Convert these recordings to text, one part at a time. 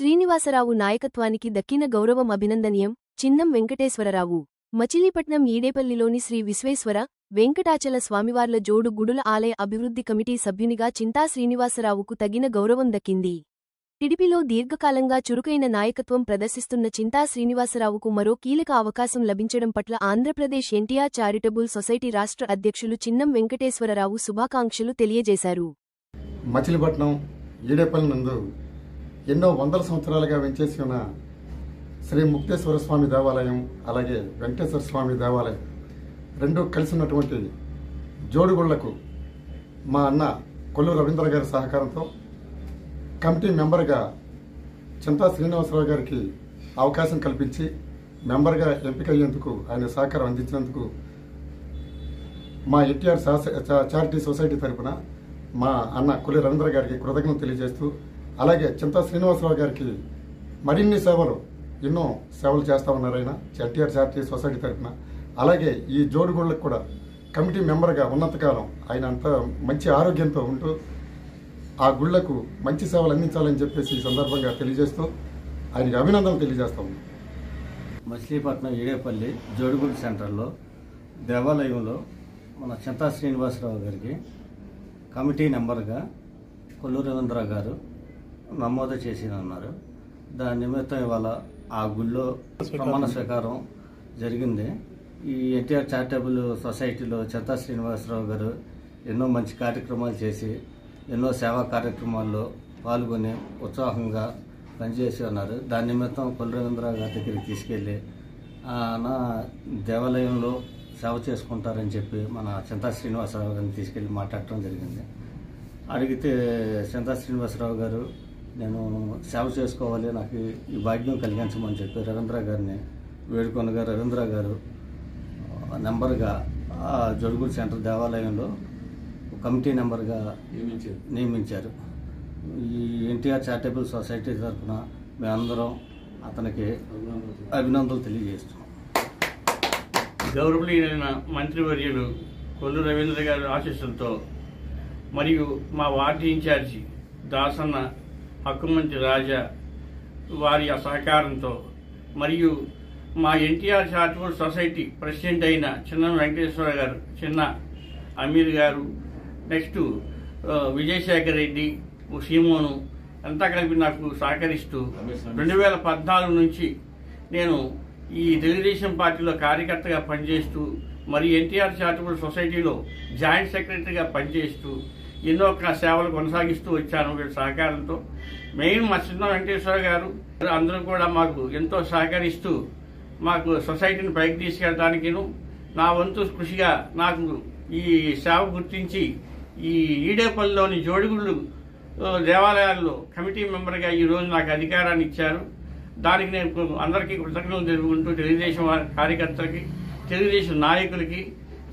శ్రీనివాసరావు నాయకత్వానికి దక్కిన గౌరవం అభినందనీయం. చిన్నం వెంకటేశ్వరరావు. మచిలీపట్నం ఈడేపల్లిలోని శ్రీ విశ్వేశ్వర, వెంకటాచల స్వామివార్ల జోడు గుడుల ఆలయ అభివృద్ధి కమిటీ సభ్యునిగా చింతా శ్రీనివాసరావుకు తగిన గౌరవం దక్కింది. టిడిపిలో దీర్ఘకాలంగా చురుకైన నాయకత్వం ప్రదర్శిస్తున్న చింతా శ్రీనివాసరావుకు మరో కీలక అవకాశం లభించడం పట్ల ఆంధ్రప్రదేశ్ ఎన్టీఆర్ చారిటబుల్ సొసైటీ రాష్ట్ర అధ్యక్షులు చిన్నం వెంకటేశ్వరరావు శుభాకాంక్షలు తెలియజేశారు. మచిలీపట్నం ఈడేపల్లి నందు ఎన్నో వందల సంవత్సరాలుగా వెంచేసి ఉన్న శ్రీ ముక్తేశ్వర స్వామి దేవాలయం, అలాగే వెంకటేశ్వర స్వామి దేవాలయం రెండూ కలిసి ఉన్నటువంటి జోడుగుళ్లకు మా అన్న కొల్లు రవీంద్ర గారి సహకారంతో కమిటీ మెంబర్గా చింతా శ్రీనివాసరావు గారికి అవకాశం కల్పించి మెంబర్గా ఎంపికయ్యేందుకు ఆయన సహకారం అందించినందుకు మా ఎన్టీఆర్ చారిటీ సొసైటీ తరఫున మా అన్న కొల్లు రవీంద్ర గారికి కృతజ్ఞతలు తెలియజేస్తూ, అలాగే చింతా శ్రీనివాసరావు గారికి మరిన్ని సేవలు ఎన్నో సేవలు చేస్తా ఉన్నారు ఆయన ఎన్టీఆర్ చారిటీ సొసైటీ తరఫున. అలాగే ఈ జోడుగుళ్లకు కూడా కమిటీ మెంబర్గా ఉన్నంతకాలం ఆయన అంతా మంచి ఆరోగ్యంతో ఉంటూ ఆ గుళ్లకు మంచి సేవలు అందించాలని చెప్పేసి ఈ సందర్భంగా తెలియజేస్తూ ఆయనకి అభినందనలు తెలియజేస్తా ఉన్నాం. మచిలీపట్నం ఈడేపల్లి జోడుగుడి సెంటర్లో దేవాలయంలో మన చింతా శ్రీనివాసరావు గారికి కమిటీ నెంబర్గా కొల్లు రవీంద్ర గారు నమోదు చేసినన్నారు. దాని నిమిత్తం ఇవాళ ఆ గుళ్ళో ప్రమాణ స్వీకారం జరిగింది. ఈ ఎన్టీఆర్ చారిటబుల్ సొసైటీలో చింతా శ్రీనివాసరావు గారు ఎన్నో మంచి కార్యక్రమాలు చేసి ఎన్నో సేవా కార్యక్రమాల్లో పాల్గొని ఉత్సాహంగా పనిచేసి ఉన్నారు. దాని నిమిత్తం కొల్లు రవీంద్ర గారి దగ్గరికి తీసుకెళ్ళి నా దేవాలయంలో సేవ చేసుకుంటారని చెప్పి మన చింతా శ్రీనివాసరావు గారిని తీసుకెళ్ళి మాట్లాడటం జరిగింది. అడిగితే చింతా శ్రీనివాసరావు గారు నేను సేవ చేసుకోవాలి, నాకు ఈ భాగ్యం కలిగించమని చెప్పి రవీంద్ర గారిని వేడుకొనగా రవీంద్ర గారు నెంబర్గా జోడుగుడి సెంటర్ దేవాలయంలో కమిటీ నెంబర్గా నియమించారు. ఈ ఎన్టీఆర్ చారిటబుల్ సొసైటీ తరఫున మేమందరం అతనికి అభినందనలు తెలియజేస్తున్నాం. గౌరవనీయులైన మంత్రివర్యులు కొల్లు రవీంద్ర గారి ఆశీస్సులతో మరియు మా వార్డు ఇన్ఛార్జి దాసన్న హక్కుమంత్రి రాజా వారి సహకారంతో మరియు మా ఎన్టీఆర్ చారిటబుల్ సొసైటీ ప్రెసిడెంట్ అయిన చిన్నం వెంకటేశ్వర గారు, చిన్న అమీర్ గారు, నెక్స్ట్ విజయశేఖర్ రెడ్డి, సీమోను అంతా కలిపి నాకు సహకరిస్తూ 2014 నుంచి నేను ఈ తెలుగుదేశం పార్టీలో కార్యకర్తగా పనిచేస్తూ మరి ఎన్టీఆర్ చారిటబుల్ సొసైటీలో జాయింట్ సెక్రటరీగా పనిచేస్తూ ఎన్నో సేవలు కొనసాగిస్తూ వచ్చాను వీళ్ళ సహకారంతో. మెయిన్ మా చిన్న వెంకటేశ్వర గారు అందరూ కూడా మాకు ఎంతో సహకరిస్తూ మాకు సొసైటీని పైకి తీసుకెళ్ళడానికి నా వంతు కృషిగా నాకు ఈ సేవ గుర్తించి ఈ ఈడేపల్లిలోని జోడుగుళ్ళు దేవాలయాల్లో కమిటీ మెంబర్గా ఈరోజు నాకు అధికారాన్ని ఇచ్చారు. దానికి నేను అందరికీ కృతజ్ఞతలు తెలుపుకుంటూ తెలుగుదేశం కార్యకర్తలకి, తెలుగుదేశం నాయకులకి,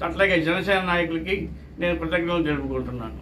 అట్లాగే జనసేన నాయకులకి నేను కృతజ్ఞతలు తెలుపుకుంటున్నాను.